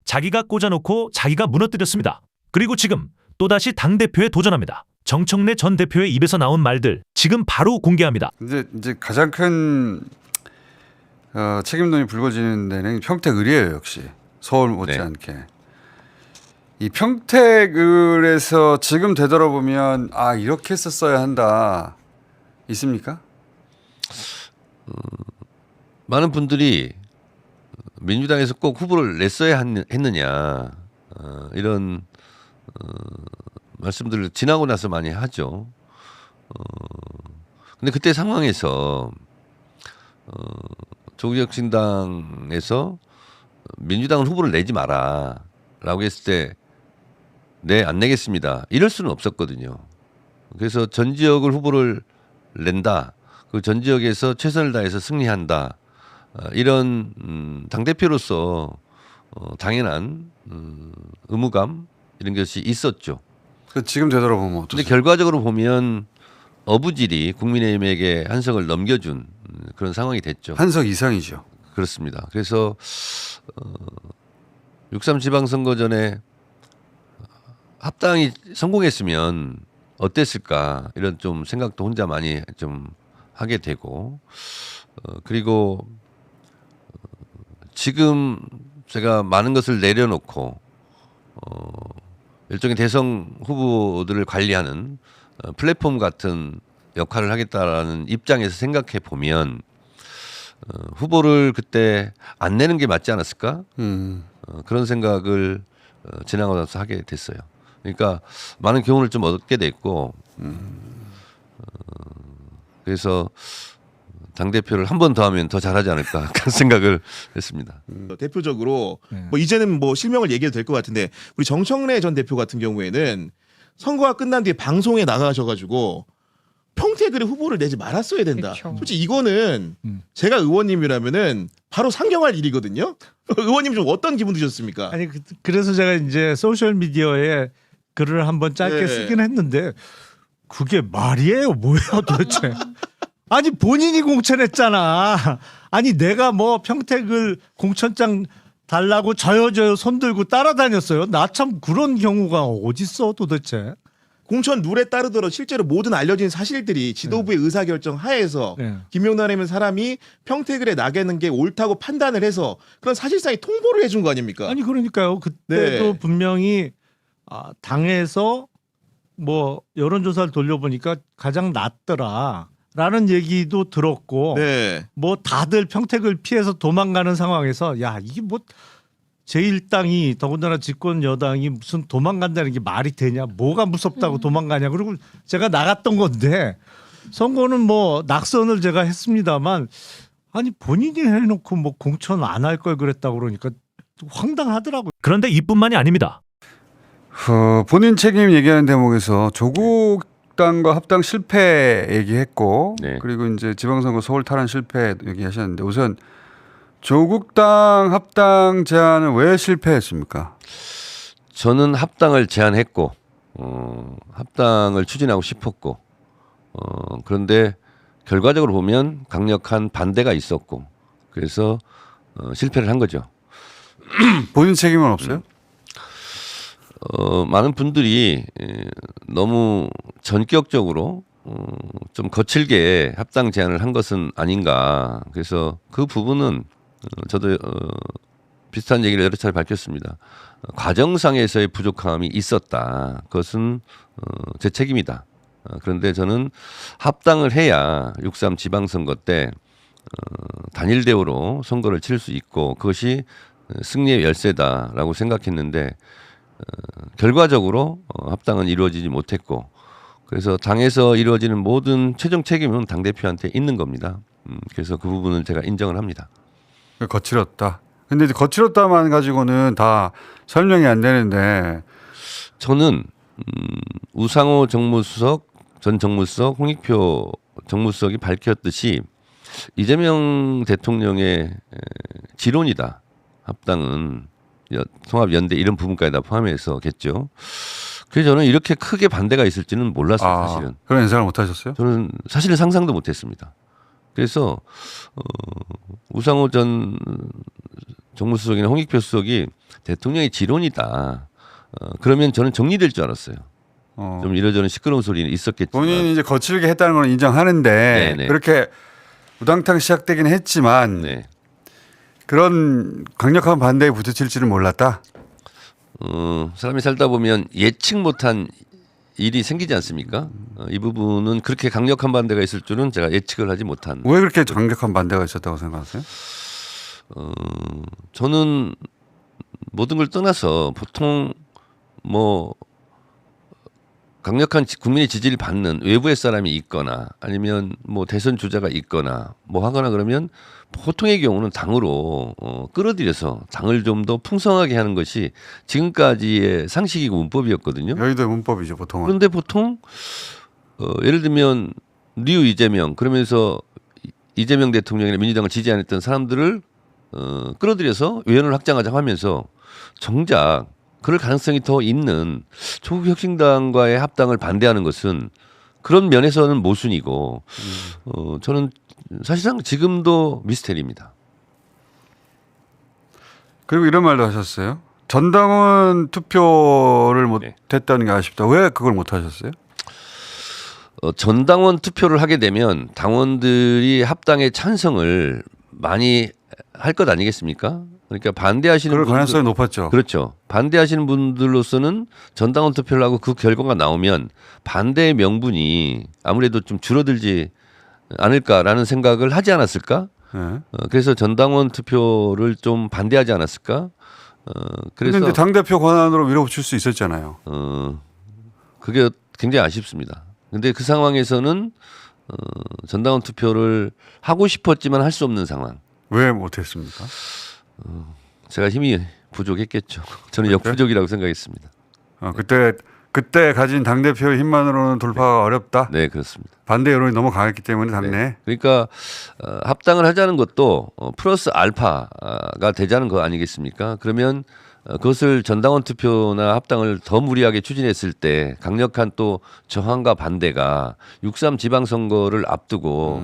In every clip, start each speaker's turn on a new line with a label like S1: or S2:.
S1: 자기가 꽂아놓고 자기가 무너뜨렸습니다. 그리고 지금 또다시 당대표에 도전합니다. 정청래 전 대표의 입에서 나온 말들 지금 바로 공개합니다.
S2: 이제 가장 큰 책임론이 불거지는 데는 평택을이에요. 역시 서울 못지않게. 네. 이 평택을에서 지금 되돌아보면 아 이렇게 했었어야 한다. 있습니까?
S3: 많은 분들이 민주당에서 꼭 후보를 냈어야 했느냐 이런 말씀들을 지나고 나서 많이 하죠. 근데 그때 상황에서 조국혁신당에서 민주당은 후보를 내지 마라라고 했을 때 네, 안 내겠습니다. 이럴 수는 없었거든요. 그래서 전 지역을 후보를 낸다. 그 전 지역에서 최선을 다해서 승리한다. 이런 당대표로서 당연한 의무감 이런 것이 있었죠.
S2: 지금 되돌아보면 어떠세요?
S3: 근데 결과적으로 보면 어부질이 국민의힘에게 한석을 넘겨준 그런 상황이 됐죠.
S2: 한석 이상이죠.
S3: 그렇습니다. 그래서 6.3 지방선거 전에 합당이 성공했으면 어땠을까 이런 좀 생각도 혼자 많이 좀 하게 되고 그리고 지금 제가 많은 것을 내려놓고 일종의 대선 후보들을 관리하는 플랫폼 같은 역할을 하겠다라는 입장에서 생각해 보면 후보를 그때 안 내는 게 맞지 않았을까? 그런 생각을 지나고 나서 하게 됐어요. 그러니까 많은 교훈을 좀 얻게 됐고 그래서 당대표를 한 번 더 하면 더 잘하지 않을까 그런 생각을 했습니다.
S4: 대표적으로 뭐 이제는 뭐 실명을 얘기해도 될 것 같은데 우리 정청래 전 대표 같은 경우에는 선거가 끝난 뒤에 방송에 나가셔가지고 평택을에 후보를 내지 말았어야 된다.
S5: 그쵸.
S4: 솔직히 이거는 제가 의원님이라면은 바로 상경할 일이거든요. 의원님 좀 어떤 기분 드셨습니까?
S5: 아니 그래서 제가 이제 소셜 미디어에 글을 한번 짧게
S4: 네.
S5: 쓰긴 했는데 그게 말이에요, 뭐야 도대체? 아니 본인이 공천했잖아. 아니 내가 뭐 평택을 공천장 달라고 저요 손들고 따라다녔어요. 나 참 그런 경우가 어딨어 도대체?
S4: 공천 룰에 따르도록 실제로 모든 알려진 사실들이 지도부의 의사결정 하에서
S5: 네.
S4: 김용남이라는 사람이 평택을에 나가는 게 옳다고 판단을 해서 그런 사실상의 통보를 해준 거 아닙니까?
S5: 아니 그러니까요. 그때도
S4: 네.
S5: 분명히 당에서 뭐 여론조사를 돌려보니까 가장 낫더라라는 얘기도 들었고
S4: 네.
S5: 뭐 다들 평택을 피해서 도망가는 상황에서 야 이게 뭐 제1당이 더군다나 집권 여당이 무슨 도망간다는 게 말이 되냐 뭐가 무섭다고 도망가냐 그리고 제가 나갔던 건데 선거는 뭐 낙선을 제가 했습니다만 아니 본인이 해놓고 뭐 공천 안 할 걸 그랬다고 그러니까 황당하더라고요.
S1: 그런데 이뿐만이 아닙니다.
S2: 본인 책임 얘기하는 대목에서 조국 당과 합당 실패 얘기했고
S3: 네.
S2: 그리고 이제 지방선거 서울 탈환 실패 얘기하셨는데 우선 조국당 합당 제안은 왜 실패했습니까?
S3: 저는 합당을 제안했고 합당을 추진하고 싶었고 그런데 결과적으로 보면 강력한 반대가 있었고 그래서 실패를 한 거죠.
S2: 본인 책임은 없어요?
S3: 많은 분들이 너무 전격적으로 좀 거칠게 합당 제안을 한 것은 아닌가. 그래서 그 부분은 저도 비슷한 얘기를 여러 차례 밝혔습니다. 과정상에서의 부족함이 있었다. 그것은 제 책임이다. 그런데 저는 합당을 해야 6.3 지방선거 때 단일 대우로 선거를 치를 수 있고 그것이 승리의 열쇠다라고 생각했는데 결과적으로 합당은 이루어지지 못했고 그래서 당에서 이루어지는 모든 최종 책임은 당대표한테 있는 겁니다. 그래서 그 부분은 제가 인정을 합니다.
S2: 거칠었다. 근데 이제 거칠었다만 가지고는 다 설명이 안 되는데
S3: 저는 우상호 정무수석, 전 정무수석, 홍익표 정무수석이 밝혔듯이 이재명 대통령의 지론이다. 합당은 통합연대 이런 부분까지 다 포함해서겠죠. 그래서 저는 이렇게 크게 반대가 있을지는 몰랐어요. 사실은.
S2: 그런 예상을 못 하셨어요?
S3: 저는 사실은 상상도 못했습니다. 그래서 우상호 전 정무수석이나 홍익표 수석이 대통령의 지론이다. 그러면 저는 정리될 줄 알았어요. 좀 이러저런 시끄러운 소리는 있었겠지만
S2: 본인이 이제 거칠게 했다는 건 인정하는데
S3: 네네.
S2: 그렇게 우당탕 시작되긴 했지만
S3: 네.
S2: 그런 강력한 반대에 부딪힐지는 몰랐다.
S3: 사람이 살다 보면 예측 못한 일이 생기지 않습니까? 이 부분은 그렇게 강력한 반대가 있을 줄은 제가 예측을 하지 못한.
S2: 왜 그렇게 강력한 반대가 있었다고 생각하세요?
S3: 저는 모든 걸 떠나서 보통 뭐 강력한 국민의 지지를 받는 외부의 사람이 있거나 아니면 뭐 대선 주자가 있거나 뭐 하거나 그러면 보통의 경우는 당으로 끌어들여서 당을 좀 더 풍성하게 하는 것이 지금까지의 상식이고 문법이었거든요.
S2: 여의도의 문법이죠 보통은.
S3: 그런데 보통 예를 들면 뉴 이재명 그러면서 이재명 대통령이나 민주당을 지지 안 했던 사람들을 끌어들여서 의원을 확장하자 하면서 정작 그럴 가능성이 더 있는 조국혁신당과의 합당을 반대하는 것은 그런 면에서는 모순이고 저는 사실상 지금도 미스테리입니다.
S2: 그리고 이런 말도 하셨어요. 전당원 투표를 못했다는 게 아쉽다. 왜 그걸 못하셨어요?
S3: 전당원 투표를 하게 되면 당원들이 합당에 찬성을 많이 할 것 아니겠습니까? 그러니까 반대하시는
S2: 그럴 가능성이 높았죠.
S3: 그렇죠. 반대하시는 분들로서는 전당원 투표를 하고 그 결과가 나오면 반대의 명분이 아무래도 좀 줄어들지 않을까라는 생각을 하지 않았을까?
S2: 네.
S3: 그래서 전당원 투표를 좀 반대하지 않았을까? 그래서
S2: 그런데 당 대표 권한으로 밀어붙일 수 있었잖아요.
S3: 그게 굉장히 아쉽습니다. 근데 그 상황에서는 전당원 투표를 하고 싶었지만 할 수 없는 상황.
S2: 왜 못했습니까?
S3: 제가 힘이 부족했겠죠. 저는 역부족이라고 생각했습니다.
S2: 그때 가진 당 대표의 힘만으로는 돌파가 어렵다.
S3: 네, 그렇습니다.
S2: 반대 여론이 너무 강했기 때문에 당내.
S3: 네. 그러니까 합당을 하자는 것도 플러스 알파가 되자는 거 아니겠습니까? 그러면 그것을 전당원 투표나 합당을 더 무리하게 추진했을 때 강력한 또 저항과 반대가 6.3 지방선거를 앞두고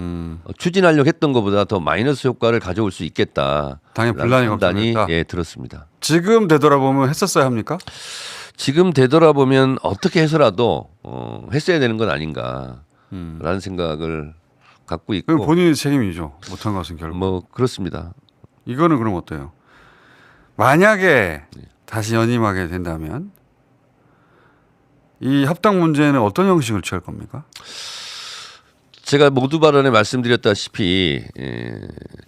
S3: 추진하려고 했던 것보다 더 마이너스 효과를 가져올 수 있겠다.
S2: 당의 분란이
S3: 판단이
S2: 걱정됐다.
S3: 예, 들었습니다.
S2: 지금 되돌아보면 했었어야 합니까?
S3: 지금 되돌아보면 어떻게 해서라도 했어야 되는 건 아닌가라는 생각을 갖고
S2: 그럼
S3: 있고
S2: 본인의 책임이죠. 못한 것은 결국.
S3: 뭐 그렇습니다.
S2: 이거는 그럼 어때요? 만약에 다시 연임하게 된다면 이 합당 문제는 어떤 형식을 취할 겁니까?
S3: 제가 모두 발언에 말씀드렸다시피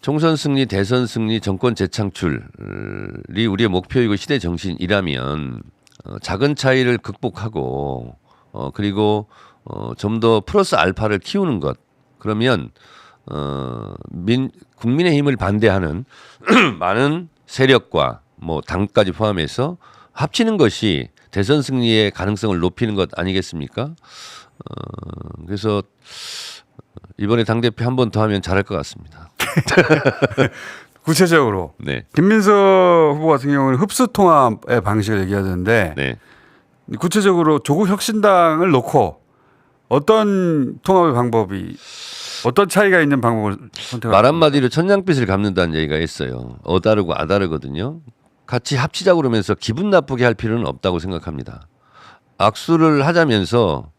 S3: 총선 승리, 대선 승리, 정권 재창출이 우리의 목표이고 시대 정신이라면 작은 차이를 극복하고 그리고 좀 더 플러스 알파를 키우는 것 그러면 국민의힘을 반대하는 많은 세력과 뭐 당까지 포함해서 합치는 것이 대선 승리의 가능성을 높이는 것 아니겠습니까? 그래서 이번에 당대표 한 번 더 하면 잘할 것 같습니다.
S2: 구체적으로
S3: 네.
S2: 김민석 후보 같은 경우는 흡수 통합의 방식을 얘기하던데
S3: 네.
S2: 구체적으로 조국 혁신당을 놓고 어떤 통합의 방법이 어떤 차이가 있는 방법을 선택할
S3: 말 한마디로 천냥빚을 갚는다는 얘기가 있어요. 어다르고 아다르거든요. 같이 합치자고 그러면서 기분 나쁘게 할 필요는 없다고 생각합니다. 악수를 하자면서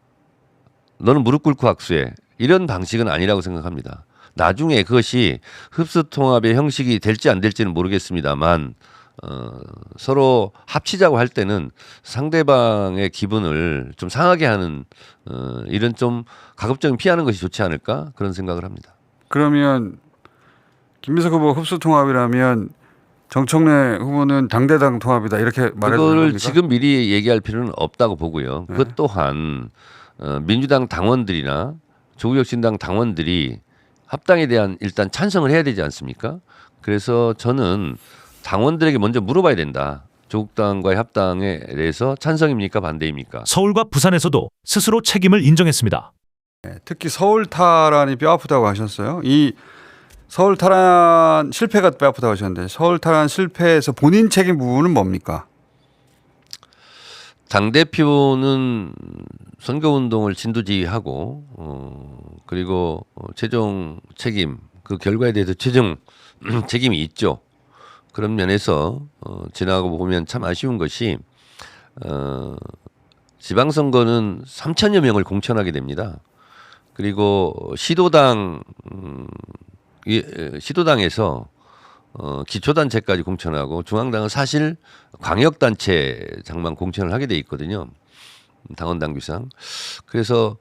S3: 너는 무릎 꿇고 악수해. 이런 방식은 아니라고 생각합니다. 나중에 그것이 흡수통합의 형식이 될지 안 될지는 모르겠습니다만 서로 합치자고 할 때는 상대방의 기분을 좀 상하게 하는 이런 좀 가급적인 피하는 것이 좋지 않을까 그런 생각을 합니다.
S2: 그러면 김민석 후보 흡수 통합이라면 정청래 후보는 당대당 통합이다 이렇게 말해도
S3: 그거를
S2: 됩니까?
S3: 지금 미리 얘기할 필요는 없다고 보고요.
S2: 네.
S3: 그것 또한 민주당 당원들이나 조국혁신당 당원들이 합당에 대한 일단 찬성을 해야 되지 않습니까? 그래서 저는 당원들에게 먼저 물어봐야 된다. 조국당과의 합당에 대해서 찬성입니까 반대입니까?
S1: 서울과 부산에서도 스스로 책임을 인정했습니다.
S2: 특히 서울 탈환이 뼈 아프다고 하셨어요. 이 서울 탈환 실패가 뼈 아프다고 하셨는데 서울 탈환 실패에서 본인 책임 부분은 뭡니까?
S3: 당대표는 선거운동을 진두지휘하고 그리고 최종 책임 그 결과에 대해서 최종 책임이 있죠. 그런 면에서 지나가고 보면 참 아쉬운 것이 지방선거는 3천여 명을 공천하게 됩니다. 그리고 시도당에서 기초단체까지 공천하고 중앙당은 사실 광역단체장만 공천을 하게 돼 있거든요. 당원 당규상. 그래서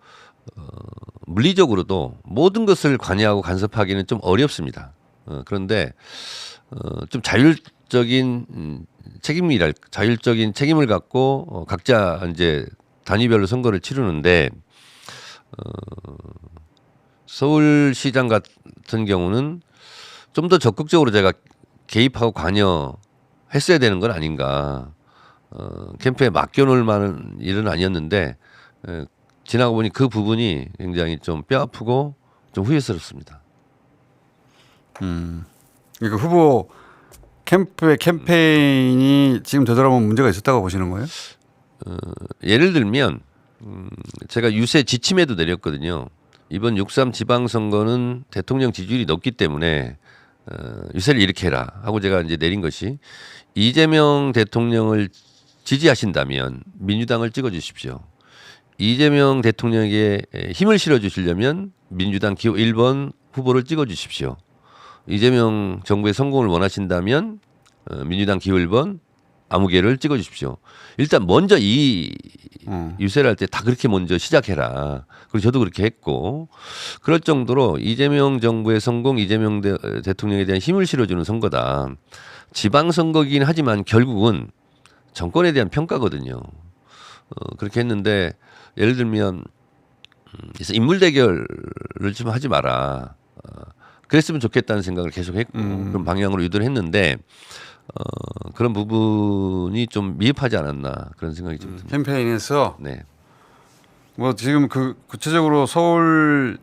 S3: 물리적으로도 모든 것을 관여하고 간섭하기는 좀 어렵습니다. 그런데 좀 자율적인 자율적인 책임을 갖고 각자 이제 단위별로 선거를 치르는데 서울시장 같은 경우는 좀 더 적극적으로 제가 개입하고 관여했어야 되는 건 아닌가. 캠프에 맡겨놓을 만한 일은 아니었는데 지나고 보니 그 부분이 굉장히 좀 뼈아프고 좀 후회스럽습니다.
S2: 그러니까 후보 캠프의 캠페인이 지금 되돌아보면 문제가 있었다고 보시는 거예요?
S3: 예를 들면 제가 유세 지침에도 내렸거든요. 이번 6.3 지방선거는 대통령 지지율이 높기 때문에 유세를 이렇게 해라 하고 제가 이제 내린 것이 이재명 대통령을 지지하신다면 민주당을 찍어주십시오. 이재명 대통령에게 힘을 실어주시려면 민주당 기호 1번 후보를 찍어주십시오. 이재명 정부의 성공을 원하신다면 민주당 기호 1번 아무개를 찍어주십시오. 일단 먼저 이 유세를 할 때 다 그렇게 먼저 시작해라. 그리고 저도 그렇게 했고 그럴 정도로 이재명 정부의 성공, 이재명 대통령에 대한 힘을 실어주는 선거다. 지방선거이긴 하지만 결국은 정권에 대한 평가거든요. 그렇게 했는데 예를 들면 그래서 인물 대결을 좀 하지 마라. 그랬으면 좋겠다는 생각을 계속했고 그런 방향으로 유도를 했는데 그런 부분이 좀 미흡하지 않았나 그런 생각이 좀 듭니다.
S2: 캠페인에서
S3: 네.
S2: 뭐 지금 그 구체적으로 서울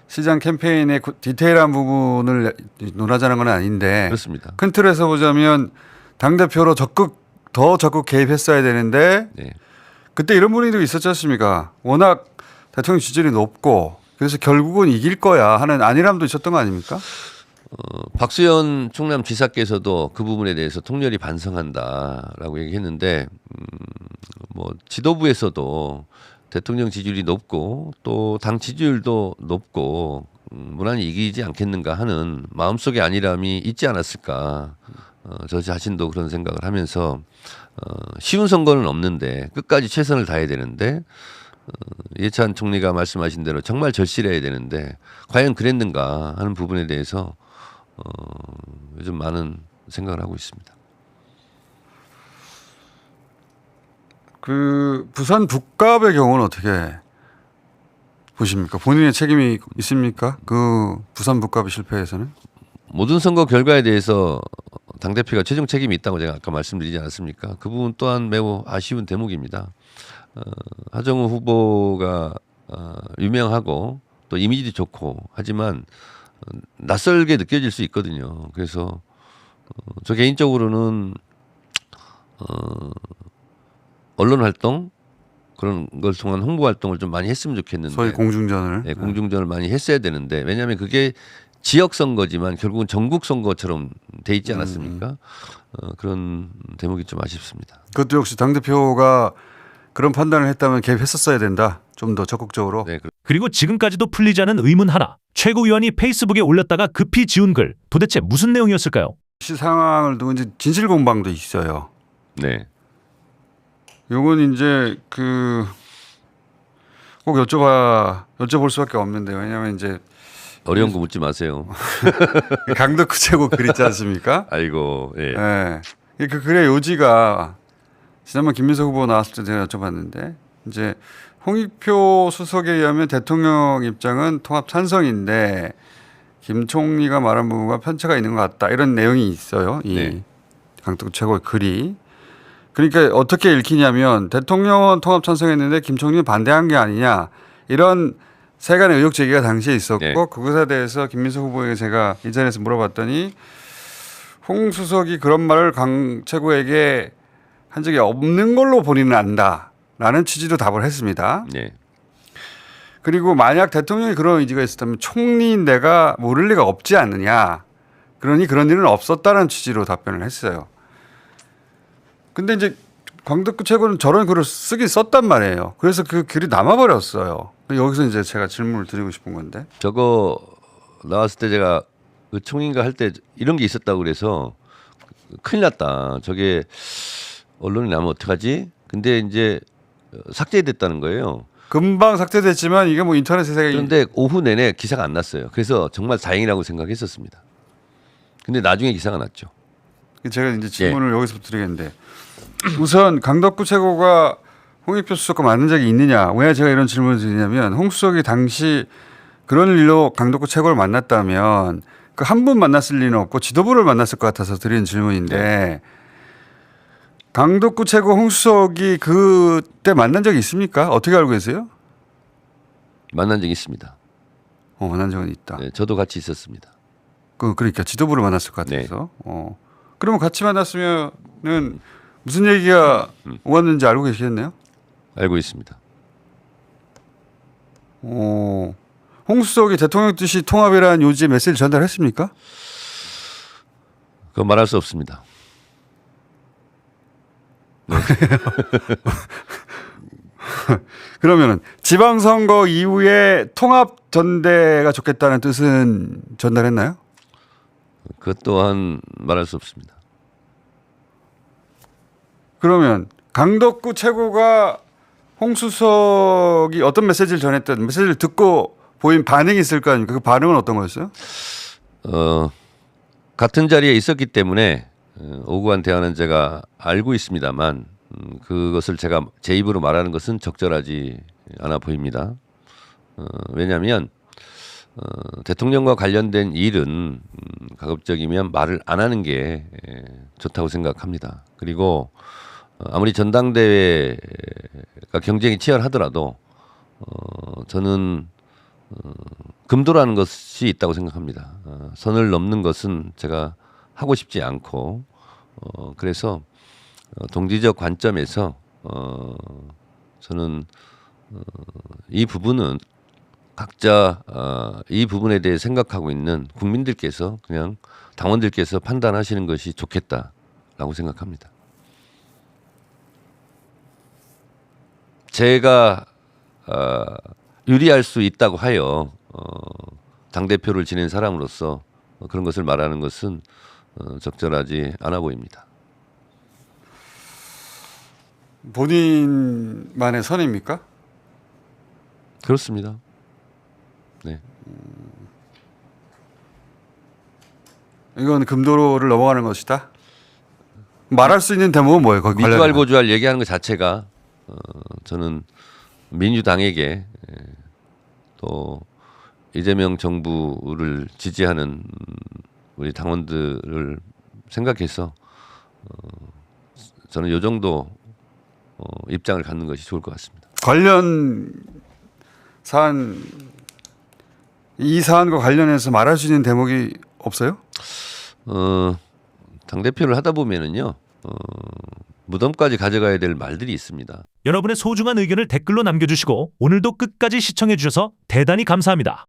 S2: 시장 캠페인의 디테일한 부분을 논하자는 건 아닌데
S3: 그렇습니다.
S2: 큰 틀에서 보자면 당 대표로 더 적극 개입했어야 되는데
S3: 네.
S2: 그때 이런 분위기도 있었지 않습니까? 워낙 대통령 지지율이 높고 그래서 결국은 이길 거야 하는 안일함도 있었던 거 아닙니까?
S3: 박수현 충남지사께서도 그 부분에 대해서 통렬히 반성한다라고 얘기했는데 뭐 지도부에서도 대통령 지지율이 높고 또 당 지지율도 높고 무난히 이기지 않겠는가 하는 마음속의 안일함이 있지 않았을까. 저 자신도 그런 생각을 하면서 쉬운 선거는 없는데 끝까지 최선을 다해야 되는데 이해찬 총리가 말씀하신 대로 정말 절실해야 되는데 과연 그랬는가 하는 부분에 대해서 요즘 많은 생각을 하고 있습니다.
S2: 그 부산 북갑의 경우는 어떻게 보십니까? 본인의 책임이 있습니까? 그 부산 북갑의 실패에서는?
S3: 모든 선거 결과에 대해서 당대표가 최종 책임이 있다고 제가 아까 말씀드리지 않았습니까? 그 부분 또한 매우 아쉬운 대목입니다. 하정우 후보가 유명하고 또 이미지도 좋고 하지만 낯설게 느껴질 수 있거든요. 그래서 저 개인적으로는 언론 활동 그런 걸 통한 홍보 활동을 좀 많이 했으면 좋겠는데
S2: 소위 공중전을.
S3: 네, 공중전을 많이 했어야 되는데 왜냐하면 그게 지역 선거지만 결국은 전국 선거처럼 돼 있지 않았습니까? 그런 대목이 좀 아쉽습니다.
S2: 그것도 역시 당대표가 그런 판단을 했다면 개입했었어야 된다. 좀 더 적극적으로.
S3: 네,
S1: 그리고 지금까지도 풀리지 않은 의문 하나. 최고위원이 페이스북에 올렸다가 급히 지운 글. 도대체 무슨 내용이었을까요?
S2: 시 상황을 두고 이제 진실 공방도 있어요.
S3: 네.
S2: 요건 이제 그 꼭 여쭤볼 수밖에 없는데 왜냐하면 이제
S3: 어려운 거 묻지 마세요.
S2: 강덕구 최고 글 있지 않습니까?
S3: 아이고, 예.
S2: 예. 그 글의 요지가 지난번 김민석 후보 나왔을 때 제가 여쭤봤는데 이제 홍익표 수석에 의하면 대통령 입장은 통합 찬성인데 김 총리가 말한 부분과 편차가 있는 것 같다 이런 내용이 있어요. 이
S3: 네.
S2: 강덕구 최고의 글이. 그러니까 어떻게 읽히냐면 대통령은 통합 찬성했는데 김 총리는 반대한 게 아니냐 이런 세간의 의혹 제기가 당시에 있었고
S3: 네.
S2: 그것에 대해서 김민석 후보에게 제가 인터넷에서 물어봤더니 홍 수석이 그런 말을 강 최고에게 한 적이 없는 걸로 본인은 안다라는 취지로 답을 했습니다.
S3: 네.
S2: 그리고 만약 대통령이 그런 의지가 있었다면 총리인 내가 모를 리가 없지 않느냐. 그러니 그런 일은 없었다는 취지로 답변을 했어요. 근데 이제 강덕구 최고는 저런 글을 쓰긴 썼단 말이에요. 그래서 그 글이 남아버렸어요. 여기서 이제 제가 질문을 드리고 싶은 건데.
S3: 저거 나왔을 때 제가 의총인가 할 때 이런 게 있었다고 그래서 큰일 났다. 저게 언론에 나면 어떡하지? 근데 이제 삭제됐다는 거예요.
S2: 금방 삭제됐지만 이게 뭐 인터넷 세상에
S3: 그런데 오후 내내 기사가 안 났어요. 그래서 정말 다행이라고 생각했었습니다. 근데 나중에 기사가 났죠.
S2: 제가 이제 질문을 여기서 드리겠는데 우선 강덕구 최고가 홍익표 수석과 만난 적이 있느냐? 왜 제가 이런 질문을 드리냐면 홍 수석이 당시 그런 일로 강덕구 최고를 만났다면 그 한 분 만났을 리는 없고 지도부를 만났을 것 같아서 드리는 질문인데 강덕구 최고 홍 수석이 그때 만난 적이 있습니까? 어떻게 알고 계세요?
S3: 만난 적이 있습니다.
S2: 만난 적은 있다.
S3: 네, 저도 같이 있었습니다.
S2: 그러니까 지도부를 만났을 것 같아서. 그러면 같이 만났으면은 무슨 얘기가 오갔는지 알고 계시겠네요?
S3: 알고 있습니다.
S2: 홍 수석이 대통령 뜻이 통합이라는 요지의 메시지를 전달했습니까?
S3: 그건 말할 수 없습니다.
S2: 그러면은 지방선거 이후에 통합 전대가 좋겠다는 뜻은 전달했나요?
S3: 그것 또한 말할 수 없습니다.
S2: 그러면 강덕구 최고가 홍 수석이 어떤 메시지를 전했든 메시지를 듣고 보인 반응이 있을 거 아닙니까? 그 반응은 어떤 거였어요?
S3: 같은 자리에 있었기 때문에 오구간 대화는 제가 알고 있습니다만 그것을 제가 제 입으로 말하는 것은 적절하지 않아 보입니다. 왜냐하면 대통령과 관련된 일은 가급적이면 말을 안 하는 게 좋다고 생각합니다. 그리고 아무리 전당대회가 경쟁이 치열하더라도 저는 금도라는 것이 있다고 생각합니다. 선을 넘는 것은 제가 하고 싶지 않고 그래서 동지적 관점에서 저는 이 부분은 각자 이 부분에 대해 생각하고 있는 국민들께서 그냥 당원들께서 판단하시는 것이 좋겠다라고 생각합니다. 제가 유리할 수 있다고 하여 당대표를 지낸 사람으로서 그런 것을 말하는 것은 적절하지 않아 보입니다.
S2: 본인만의 선입니까?
S3: 그렇습니다. 네.
S2: 이건 금도를 넘어가는 것이다. 말할 수 있는 대목은 뭐예요? 거기
S3: 미주알
S2: 관련해서.
S3: 고주알 얘기하는 것 자체가 저는 민주당에게 또 이재명 정부를 지지하는 우리 당원들을 생각해서 저는 이 정도 입장을 갖는 것이 좋을 것 같습니다.
S2: 관련 사안 이 사안과 관련해서 말할 수 있는 대목이 없어요?
S3: 당대표를 하다 보면은요 무덤까지 가져가야 될 말들이 있습니다.
S1: 여러분의 소중한 의견을 댓글로 남겨주시고 오늘도 끝까지 시청해주셔서 대단히 감사합니다.